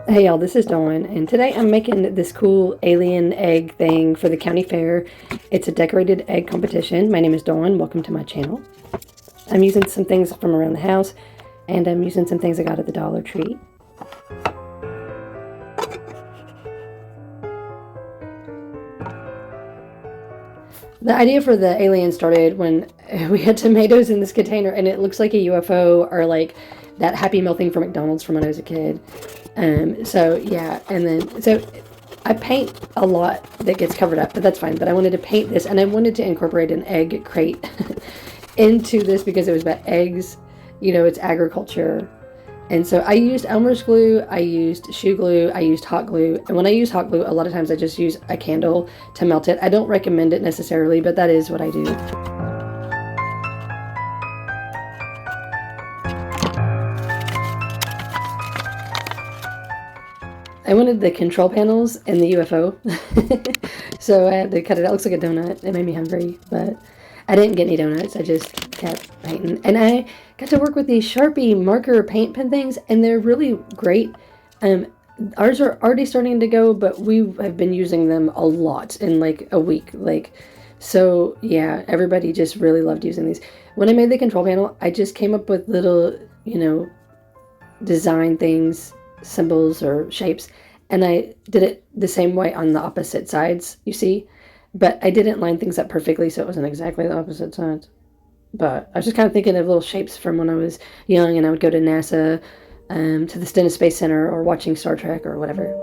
Hey y'all, this is Dawn, and today I'm making this cool alien egg thing for the county fair. It's a decorated egg competition. My name is Dawn. Welcome to my channel. I'm using some things from around the house, and I'm using some things I got at the Dollar Tree. The idea for the alien started when we had tomatoes in this container, and it looks like a UFO or like that Happy Meal thing from McDonald's from when I was a kid. So yeah, and then so I paint a lot that gets covered up, but that's fine. But I wanted to paint this, and I wanted to incorporate an egg crate into this because it was about eggs. You know, it's agriculture. And so I used Elmer's glue, I used shoe glue, I used hot glue. And when I use hot glue, a lot of times I just use a candle to melt it. I don't recommend it necessarily, but that is what I do. I wanted the control panels and the UFO. So I had to cut it out. It looks like a donut. It made me hungry, but I didn't get any donuts. I just kept painting. And I got to work with these Sharpie marker paint pen things, and they're really great. Ours are already starting to go, but we have been using them a lot in like a week. So yeah, everybody just really loved using these. When I made the control panel, I just came up with little, design things, symbols or shapes, and I did it the same way on the opposite sides, you see, but I didn't line things up perfectly, so it wasn't exactly the opposite sides. But I was just kind of thinking of little shapes from when I was young, and I would go to NASA, to the Stennis Space Center, or watching Star Trek or whatever.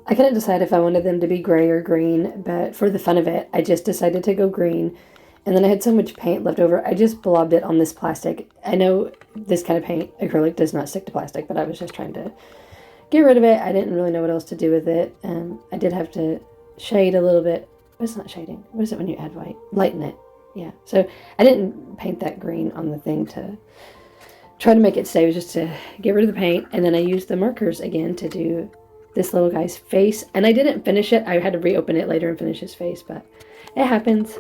I couldn't decide if I wanted them to be gray or green, but for the fun of it, I just decided to go green. And then I had so much paint left over, I just blobbed it on this plastic. I know this kind of paint, acrylic, does not stick to plastic, but I was just trying to get rid of it. I didn't really know what else to do with it. I did have to shade a little bit. It's not shading. What is it when you add white? Lighten it. Yeah. So I didn't paint that green on the thing to try to make it stay. It was just to get rid of the paint. And then I used the markers again to do this little guy's face. And I didn't finish it. I had to reopen it later and finish his face, but it happens.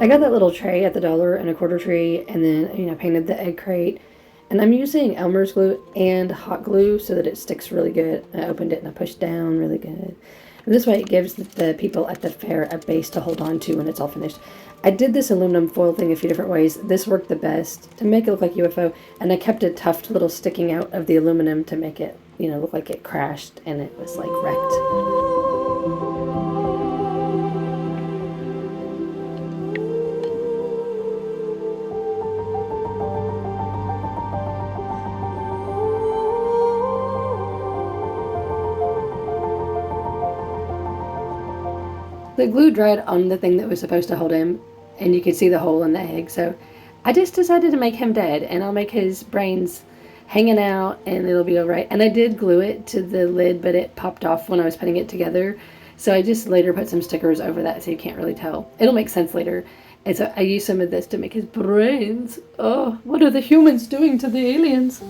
I got that little tray at the $1.25 tree, and then, painted the egg crate. And I'm using Elmer's glue and hot glue so that it sticks really good. I opened it and I pushed down really good. And this way it gives the people at the fair a base to hold on to when it's all finished. I did this aluminum foil thing a few different ways. This worked the best to make it look like UFO, and I kept a tuft little sticking out of the aluminum to make it, look like it crashed and it was like wrecked. The glue dried on the thing that was supposed to hold him, and you could see the hole in the egg. So I just decided to make him dead, and I'll make his brains hanging out, and it'll be all right. And I did glue it to the lid, but it popped off when I was putting it together. So I just later put some stickers over that so you can't really tell. It'll make sense later. And so I used some of this to make his brains. Oh, what are the humans doing to the aliens?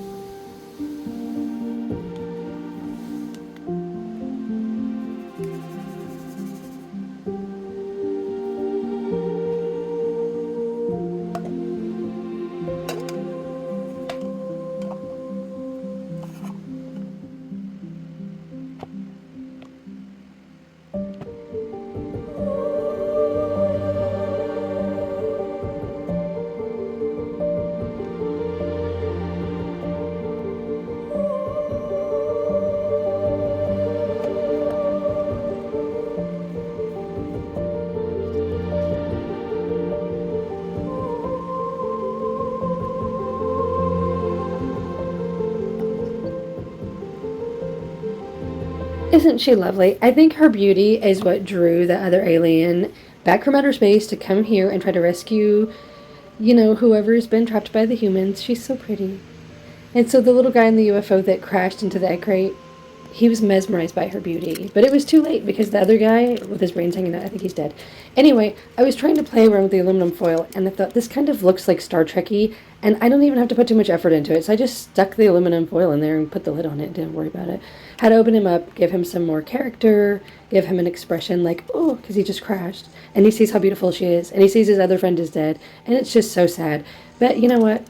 Isn't she lovely? I think her beauty is what drew the other alien back from outer space to come here and try to rescue, whoever's been trapped by the humans. She's so pretty. And so the little guy in the UFO that crashed into the egg crate, he was mesmerized by her beauty. But it was too late because the other guy, with his brains hanging out, I think he's dead. Anyway, I was trying to play around with the aluminum foil, and I thought this kind of looks like Star Trek-y, and I don't even have to put too much effort into it. So I just stuck the aluminum foil in there and put the lid on it. Didn't worry about it. Had to open him up, give him some more character, give him an expression like, oh, because he just crashed. And he sees how beautiful she is, and he sees his other friend is dead, and it's just so sad. But you know what?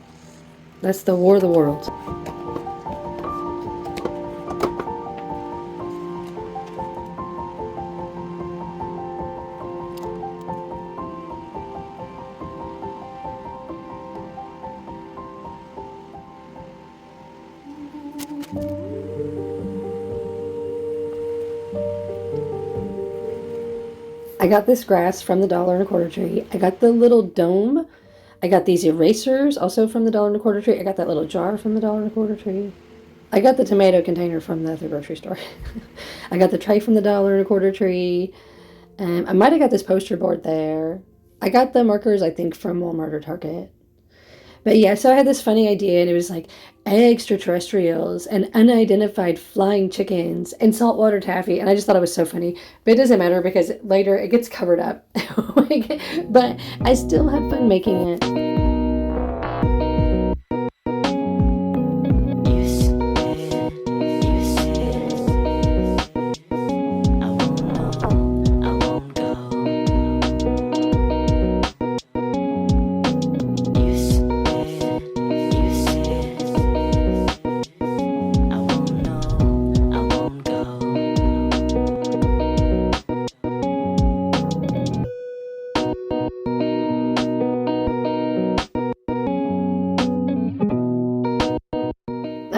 That's the War of the Worlds. I got this grass from the $1.25 tree. I got the little dome. I got these erasers also from the $1.25 tree. I got that little jar from the $1.25 tree. I got the tomato container from the other grocery store. I got the tray from the $1.25 tree. I might have got this poster board there. I got the markers, I think, from Walmart or Target. But yeah, so I had this funny idea, and it was like extraterrestrials and unidentified flying chickens and saltwater taffy. And I just thought it was so funny. But it doesn't matter because later it gets covered up. But I still have fun making it.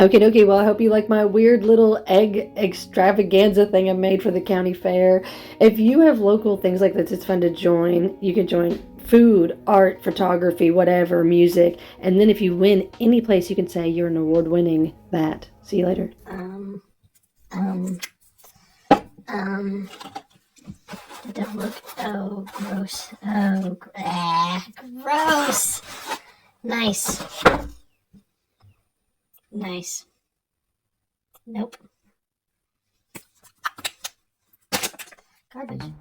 Okay, dokie. Well, I hope you like my weird little egg extravaganza thing I made for the county fair. If you have local things like this, it's fun to join. You can join food, art, photography, whatever, music. And then if you win any place, you can say you're an award-winning that. See you later. Don't look. Oh, gross. Oh, gross. Nice. Nice. Nope. Garbage.